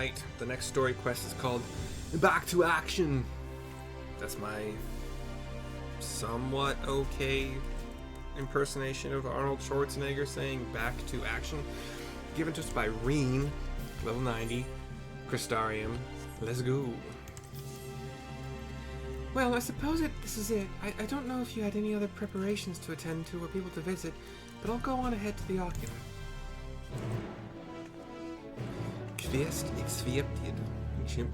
Alright, the next story quest is called Back to Action. That's my somewhat okay impersonation of Arnold Schwarzenegger saying back to action. Given to us by Ryne, level 90, Crystarium. Let's go. Well, I suppose this is it. I don't know if you had any other preparations to attend to or people to visit, but I'll go on ahead to the Oculus. Quest accepted.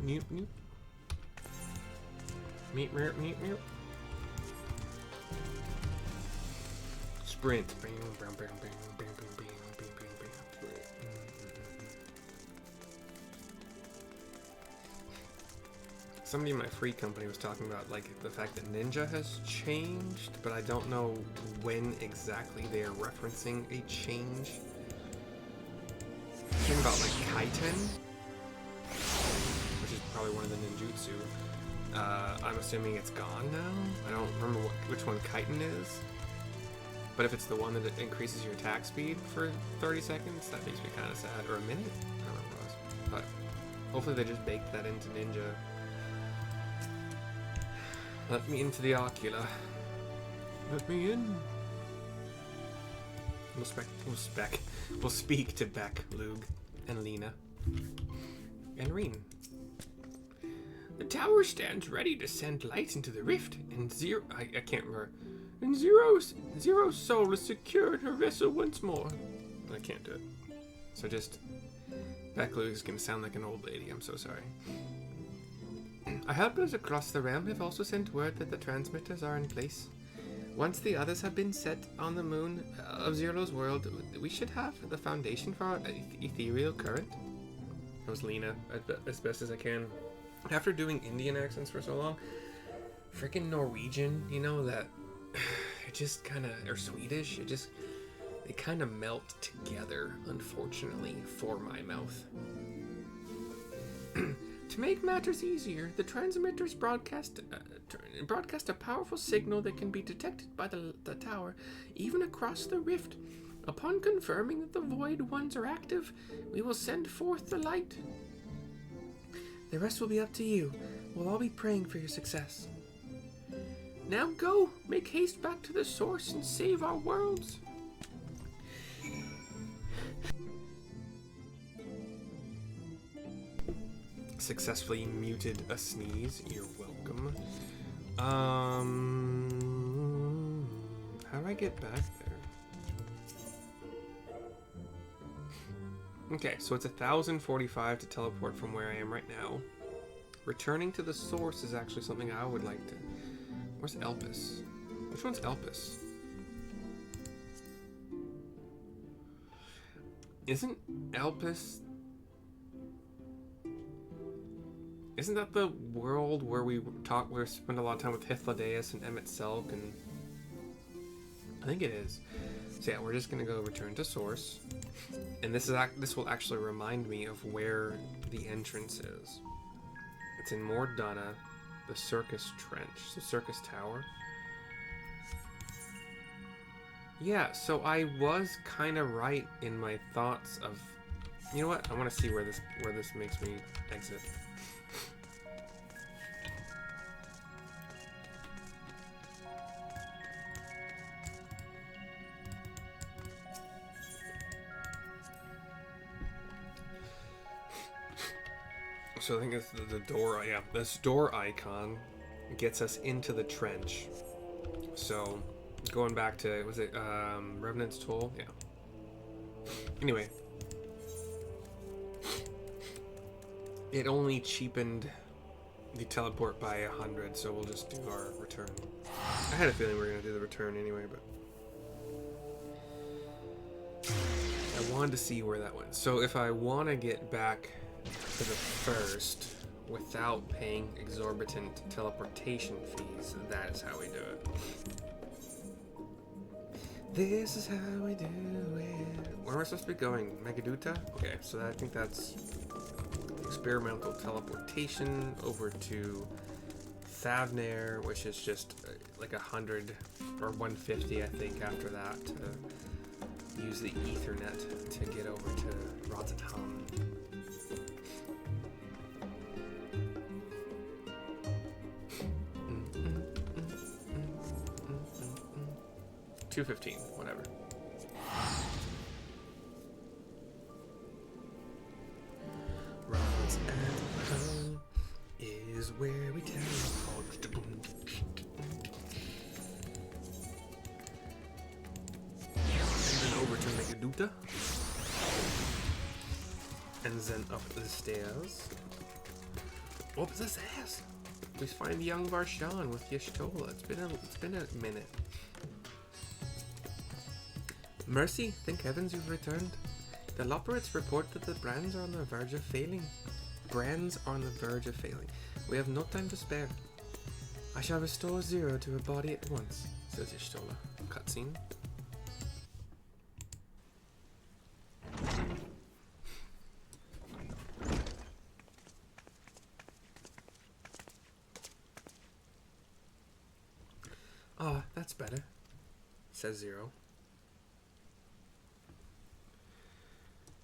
Meep. Sprint. Somebody in my free company was talking about like the fact that Ninja has changed, but I don't know when exactly they are referencing a change. Talking about like Kaiten, which is probably one of the ninjutsu. I'm assuming it's gone now. I don't remember which one Kaiten is. But if it's the one that increases your attack speed for 30 seconds, that makes me kind of sad. Or a minute? I don't remember what it was. But hopefully they just baked that into Ninja. Let me into the Ocula. Let me in. We'll speak to Beq Lugg and Lyna and Ryne. The tower stands ready to send light into the rift, and I can't remember. And Zero Soul is secured her vessel once more. I can't do it. So just Beq Lugg is gonna sound like an old lady. I'm so sorry. Our helpers across the realm have also sent word that the transmitters are in place. Once the others have been set on the moon of Zero's world, we should have the foundation for our ethereal current. That was Lyna, as best as I can. After doing Indian accents for so long, freaking Norwegian, you know, that it just kind of, or Swedish, they kind of melt together, unfortunately, for my mouth. To make matters easier, the transmitters broadcast a powerful signal that can be detected by the tower, even across the rift. Upon confirming that the Void Ones are active, we will send forth the light. The rest will be up to you. We'll all be praying for your success. Now go! Make haste back to the source and save our worlds! Successfully muted a sneeze. You're welcome. How do I get back there? Okay, so it's 1,045 to teleport from where I am right now. Returning to the source is actually something I would like to... Where's Elpis? Which one's Elpis? Isn't Elpis... Isn't that the world where we spend a lot of time with Hythlodaeus and Emmett Selk, and I think it is. So yeah, we're just gonna go return to source, and this will actually remind me of where the entrance is. It's in Mordana, the Circus Trench, so Circus Tower. Yeah, so I was kind of right in my thoughts of, you know what? I want to see where this makes me exit. So I think it's the door, yeah, this door icon gets us into the trench. So going back to, was it Revenant's Toll? Yeah. Anyway, it only cheapened the teleport by 100, so we'll just do our return. I had a feeling we were going to do the return anyway, but I wanted to see where that went. So if I want to get back to the first without paying exorbitant teleportation fees, that is how we do it. This is how we do it. Where am I supposed to be going? Meghaduta? Okay, so I think that's experimental teleportation over to Thavnair, which is just like 100 or 150, I think, after that to use the Ethernet to get over to Rotterdam. 215, whatever. Rods and home is where we tell. And then over to Meghaduta. And then up the stairs. Up the stairs. We find young Varshan with Y'shtola. It's been a minute. Mercy, thank heavens you've returned. The Loperites report that the brands are on the verge of failing. We have no time to spare. I shall restore Zero to her body at once, says Y'shtola. Cutscene. Ah, that's better, says Zero.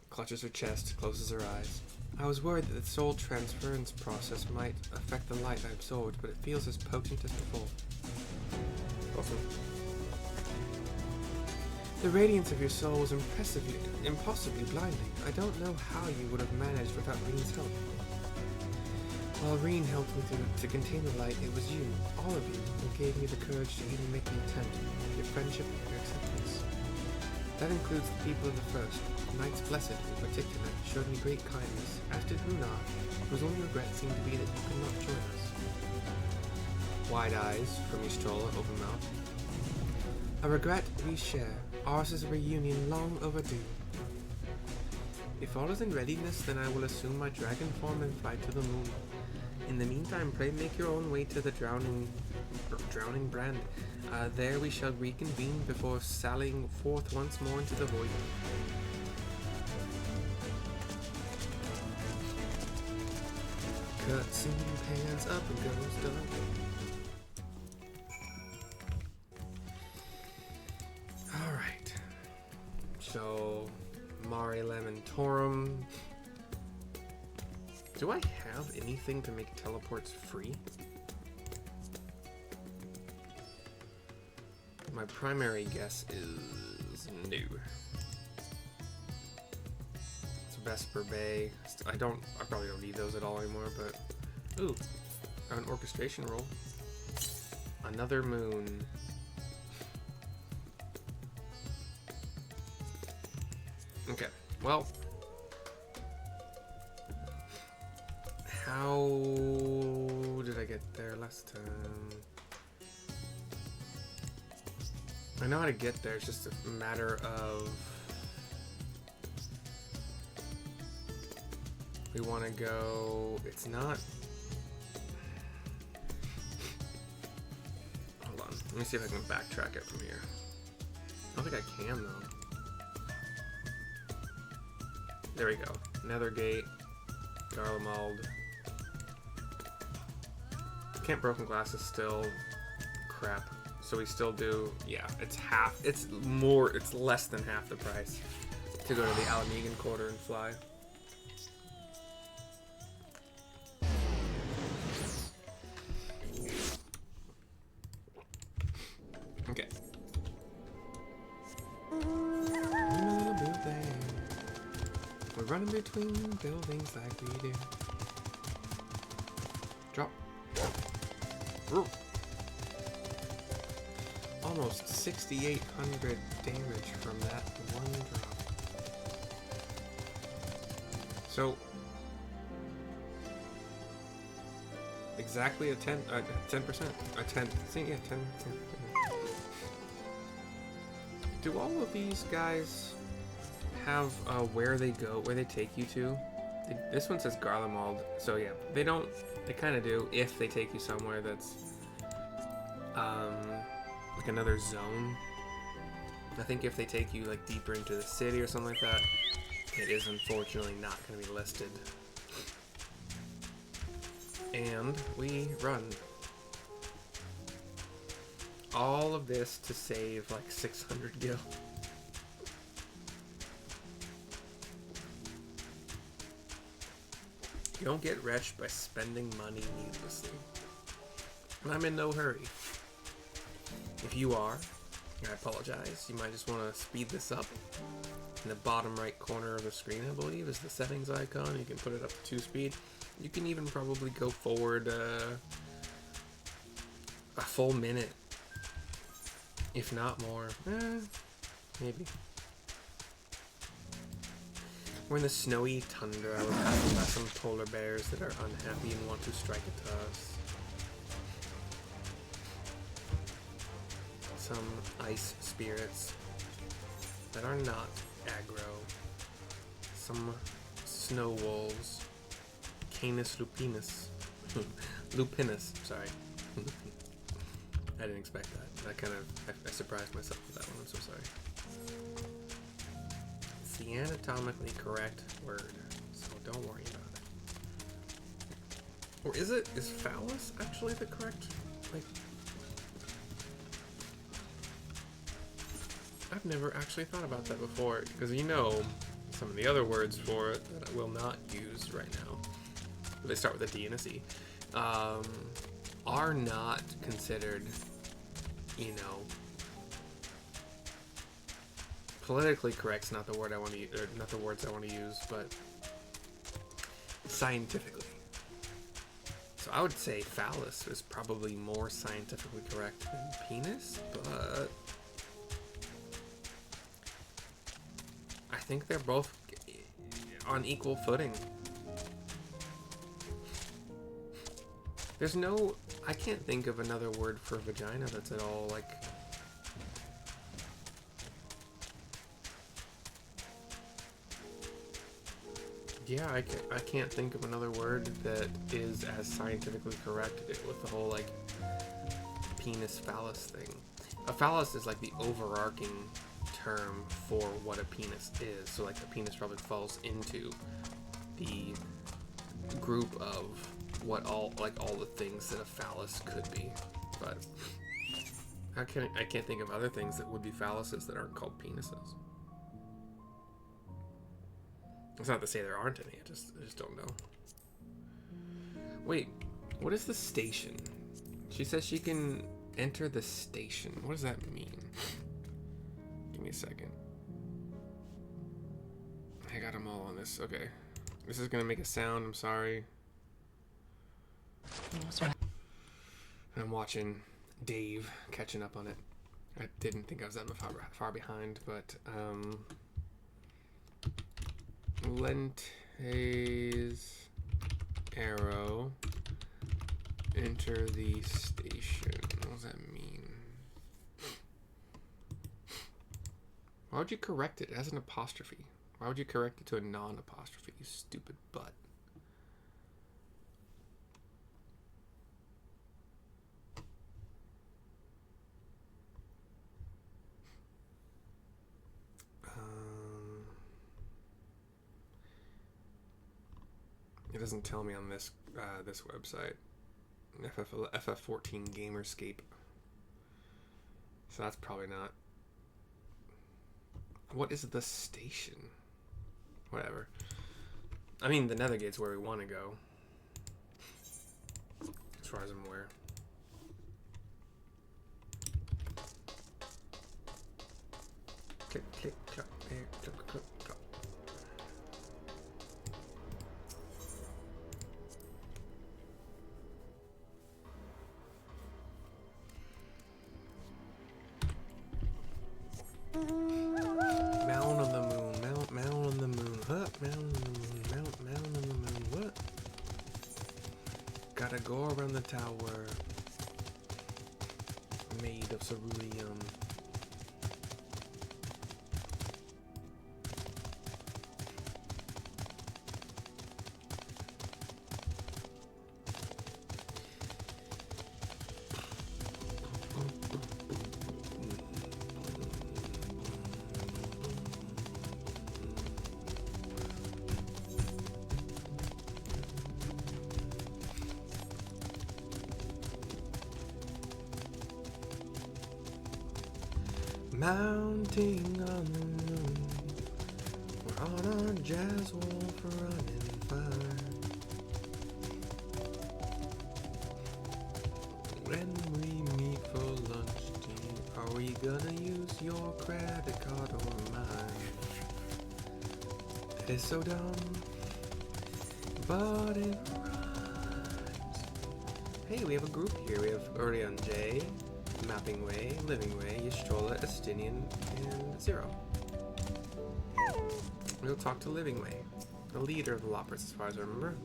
Clutches her chest, closes her eyes. I was worried that the soul transference process might affect the light I absorbed, but it feels as potent as before. Awesome. The radiance of your soul was impossibly blinding. I don't know how you would have managed without Reen's help. While Reen helped me to contain the light, it was you, all of you, who gave me the courage to even make the attempt, your friendship and your acceptance. That includes the people of the First. Knights Blessed, in particular, showed me great kindness, as did Runar, whose only regret seemed to be that you could not join us. Wide eyes from Y'shtola, open mouth. A regret we share. Ours is a reunion long overdue. If all is in readiness, then I will assume my dragon form and fly to the moon. In the meantime, pray make your own way to the drowning brand. There we shall reconvene before sallying forth once more into the void. Cutscene pans up and goes dark. Alright. So, Mare Lamentorum. Do I have anything to make teleports free? My primary guess is no. Vesper Bay. I probably don't need those at all anymore, but ooh, I have an orchestration roll. Another moon. Okay, well, how did I get there last time? I know how to get there, it's just a matter of we want to go, it's not, hold on, let me see if I can backtrack it from here. I don't think I can though. There we go, Nethergate, Garlemald. Camp Broken Glass is still crap, so we still do, yeah, it's less than half the price to go to the Alamegan Quarter and fly. Okay. We're running between buildings like we do. Drop. Almost 6,800 damage from that one drop. So exactly a 10%, a 10. Yeah, 10. Do all of these guys have where they go, where they take you to? This one says Garlemald, so yeah, they don't. They kind of do if they take you somewhere that's like another zone. I think if they take you like deeper into the city or something like that, it is unfortunately not going to be listed. And we run. All of this to save like 600 gil. You don't get rich by spending money needlessly. And I'm in no hurry. If you are, I apologize. You might just want to speed this up. In the bottom right corner of the screen, I believe, is the settings icon. You can put it up to 2 speed. You can even probably go forward a full minute, if not more. Maybe. We're in the snowy tundra. We're passing by some polar bears that are unhappy and want to strike at us. Some ice spirits that are not aggro. Some snow wolves. Canis lupinus. Lupinus, sorry. I didn't expect that. I surprised myself with that one. I'm so sorry. It's the anatomically correct word, so don't worry about it. Or is it? Is phallus actually the correct? Like, I've never actually thought about that before, because you know some of the other words for it that I will not use right now, they start with a D and a C, are not considered, you know, politically correct's not the word I want to use, or not the words I want to use, but scientifically. So I would say phallus is probably more scientifically correct than penis, but I think they're both on equal footing. There's no, I can't think of another word for vagina that's at all like, yeah, I can't think of another word that is as scientifically correct with the whole like penis phallus thing. A phallus is like the overarching term for what a penis is, so like the penis probably falls into the group of what all the things that a phallus could be, but I can't think of other things that would be phalluses that aren't called penises. It's not to say there aren't any, I just don't know. Wait, what is the station? She says she can enter the station. What does that mean? Give me a second. I got them all on this. Okay. This is gonna make a sound, I'm sorry. I'm watching Dave catching up on it. I didn't think I was that far behind, but Lente's arrow, enter the station. What does that mean? Why would you correct it? It has an apostrophe. Why would you correct it to a non-apostrophe, you stupid butt? It doesn't tell me on this this website. FF14 Gamerscape. So that's probably not. What is the station? Whatever. I mean, the Nethergate's where we want to go, as far as I'm aware. Click, click, clap, there, click, click, clap. Mound on the moon, mound on the moon, huh? Mound on the moon, mound on the moon, what? Gotta go around the tower, made of cerulean. Mounting on the moon, we're on our jazz wolf running fine. When we meet for lunch, team, are we gonna use credit card or mine. It is so dumb, but it rhymes. Hey, we have a group here. We have Urion J, Mapping Way, Living Way, Yastrola, Estinian, and Zero. We'll talk to Living Way, the leader of the Loppers as far as I remember.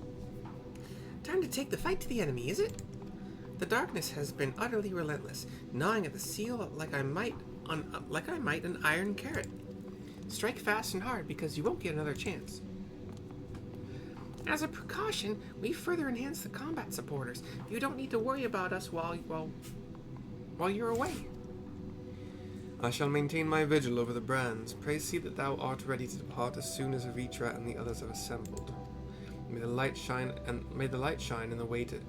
Time to take the fight to the enemy, is it? The darkness has been utterly relentless, gnawing at the seal like I might an iron carrot. Strike fast and hard because you won't get another chance. As a precaution, we further enhanced the combat supporters. You don't need to worry about us while you're away. I shall maintain my vigil over the brands. Pray see that thou art ready to depart as soon as Vrtra and the others have assembled. May the light shine the way to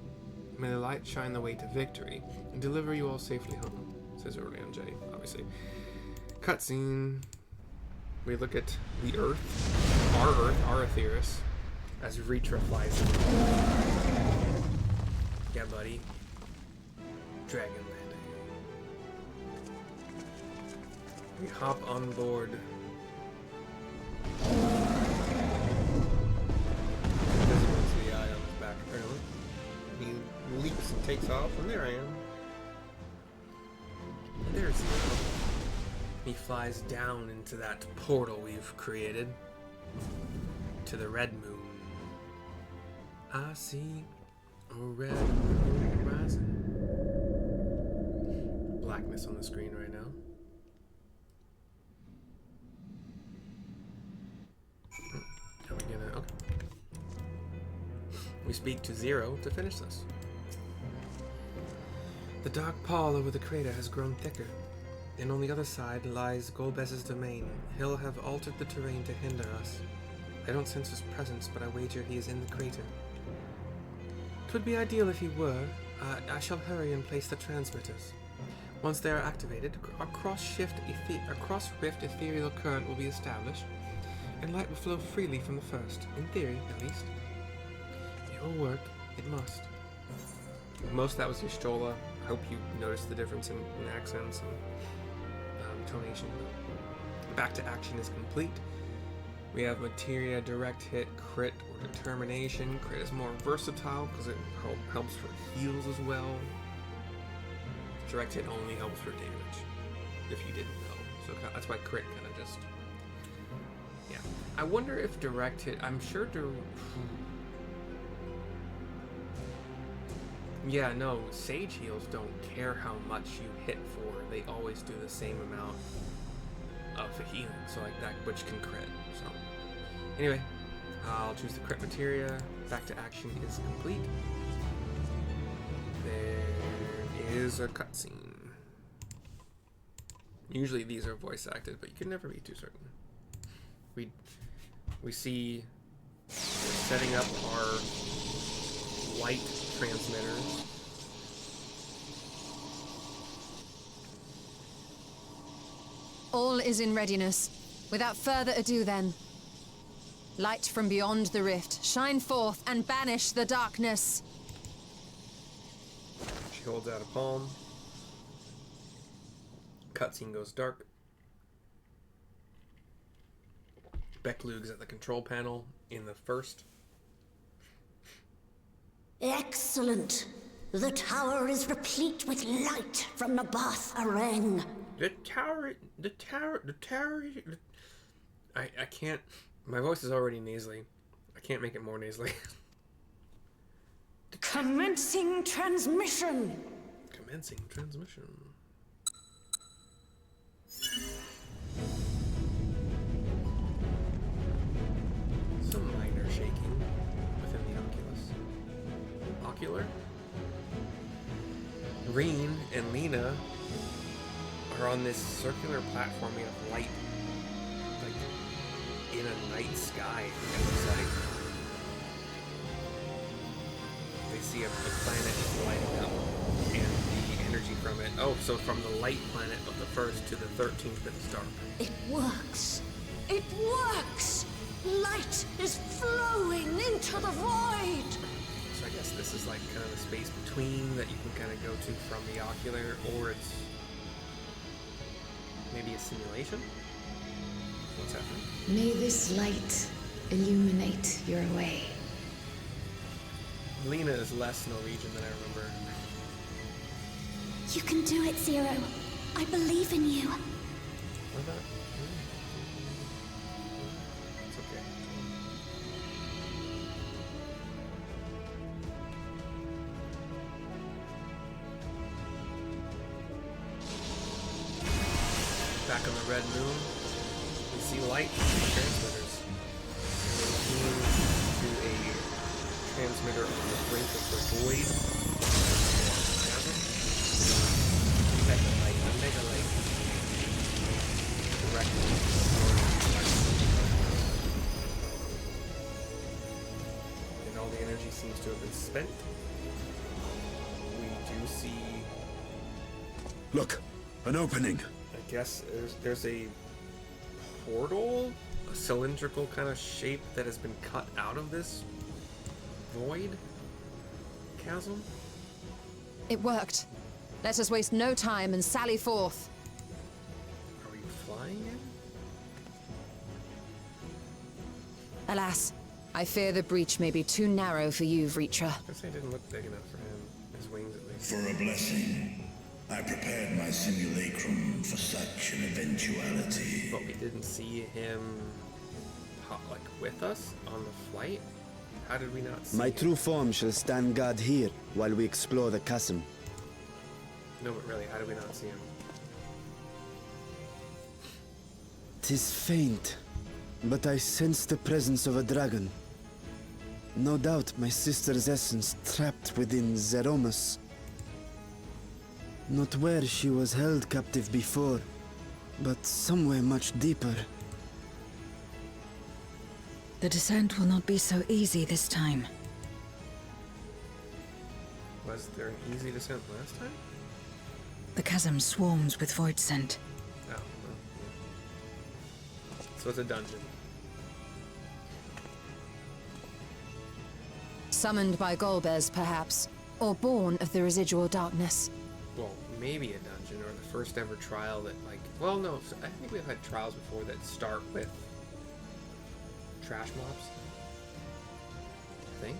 victory, and deliver you all safely home. Says Urion J, obviously. Cutscene. We look at the Earth, our Aetheris, as Vrtra flies in. Yeah, buddy. Dragon landing. We hop on board. The eye on his back, apparently. He leaps and takes off, and there I am. And there's Zero. He flies down into that portal we've created to the Red Moon. I see a red moon rising. Blackness on the screen right now. Are we gonna... Okay. We speak to Zero to finish this. The dark pall over the crater has grown thicker, and on the other side lies Golbez's domain. He'll have altered the terrain to hinder us. I don't sense his presence, but I wager he is in the crater. 'Twould be ideal if he were. I shall hurry and place the transmitters. Once they are activated, a cross-rift ethereal current will be established, and light will flow freely from the first, in theory, at least. It will work. It must. Most of that was Yastrola. I hope you noticed the difference in accents and tonation. Back to action is complete. We have materia, direct hit, crit, or determination. Crit is more versatile because it helps for heals as well. Direct hit only helps for damage, if you didn't know. So that's why crit kind of just... Yeah. I wonder if direct hit... I'm sure... Yeah, no, Sage heals don't care how much you hit for. They always do the same amount of healing, so like that, which can crit. So, anyway, I'll choose the crit materia. Back to action is complete. There is a cutscene. Usually these are voice acted, but you can never be too certain. We see we're setting up our light transmitters. All is in readiness. Without further ado then. Light from beyond the rift, shine forth and banish the darkness. She holds out a palm. Cutscene goes dark. Beq Lugg's at the control panel in the first. Excellent. The tower is replete with light from the Beq Lugg. The tower. I can't. My voice is already nasally. I can't make it more nasally. Commencing transmission. Commencing transmission. Some minor shaking within the Oculus. Ocular? Ryne and Lyna are on this circular platform made of light. Like, in a night sky, it looks like. They see a planet lighting up, and the energy from it. Oh, so from the light planet of the first to the 13th that is dark. It works. It works! Light is flowing into the void! So I guess this is like kind of the space between that you can kind of go to from the ocular, or it's... Maybe a simulation? What's happening? May this light illuminate your way. Lyna is less Norwegian than I remember. You can do it, Zero. I believe in you. What about? It's okay. Back on the red moon, we see light from the transmitters. And we're to a transmitter on the brink of the void. Megalite, a megalite. Directly and all the energy seems to have been spent. We do see, Look, an opening. I guess there's a portal, a cylindrical kind of shape that has been cut out of this void chasm. It worked. Let us waste no time and sally forth. Are we flying in? Alas, I fear the breach may be too narrow for you, Vrtra. I guess it didn't look big enough for him. His wings, at least. For a blessing, I prepared my simulacrum for such an eventuality. But we didn't see him, like, with us on the flight? How did we not see My him? true form shall stand guard here while we explore the chasm. No, but really, how did we not see him? 'Tis faint, but I sense the presence of a dragon. No doubt my sister's essence trapped within Zeromus. Not where she was held captive before, but somewhere much deeper. The descent will not be so easy this time. Was there an easy descent last time? The chasm swarms with void scent. Oh, well, yeah. So it's a dungeon. Summoned by Golbez, perhaps, or born of the residual darkness. Well, maybe a dungeon, or the first ever trial that, like... Well, no, I think we've had trials before that start with trash mobs. I think.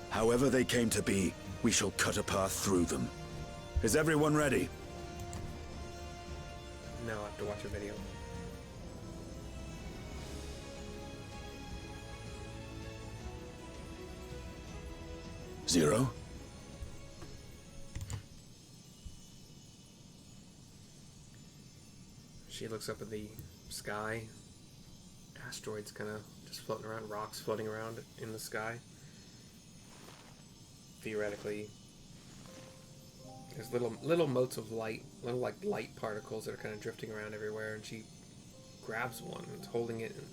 However they came to be, we shall cut a path through them. Is everyone ready? No, I have to watch a video. Zero? She looks up at the sky. Asteroids kind of just floating around, rocks floating around in the sky. Theoretically, there's little motes of light, little like light particles that are kind of drifting around everywhere, and she grabs one and is holding it, and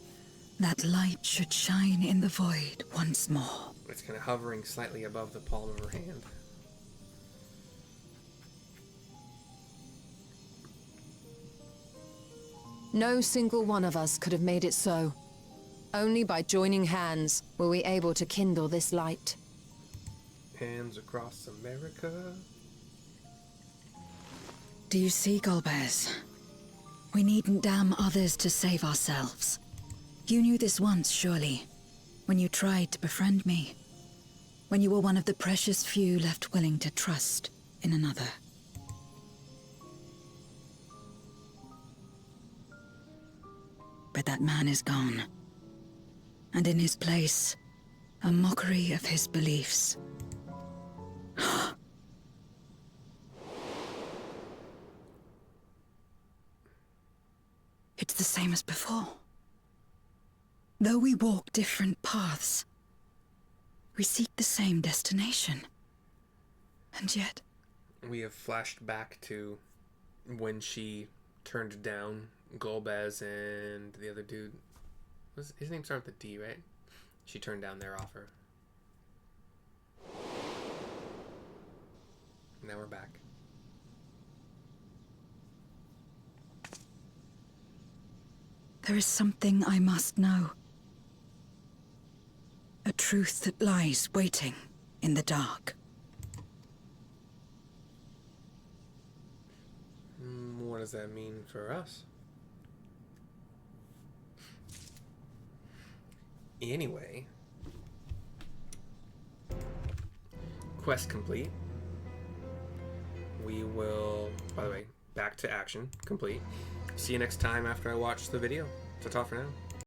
That light should shine in the void once more. it's kind of hovering slightly above the palm of her hand. No single one of us could have made it so. Only by joining hands were we able to kindle this light. Hands across America. Do you see, Golbez? We needn't damn others to save ourselves. You knew this once, surely, when you tried to befriend me. When you were one of the precious few left willing to trust in another. But that man is gone. And in his place, a mockery of his beliefs. It's the same as before. Though we walk different paths, we seek the same destination. And yet... We have flashed back to when she turned down Golbez and the other dude. His name started with a D, right? She turned down their offer. Now we're back. There is something I must know. A truth that lies waiting in the dark. More does that mean for us? Anyway. Quest complete. We will, by the way, back to action complete. See you next time after I watch the video. Ta-ta for now.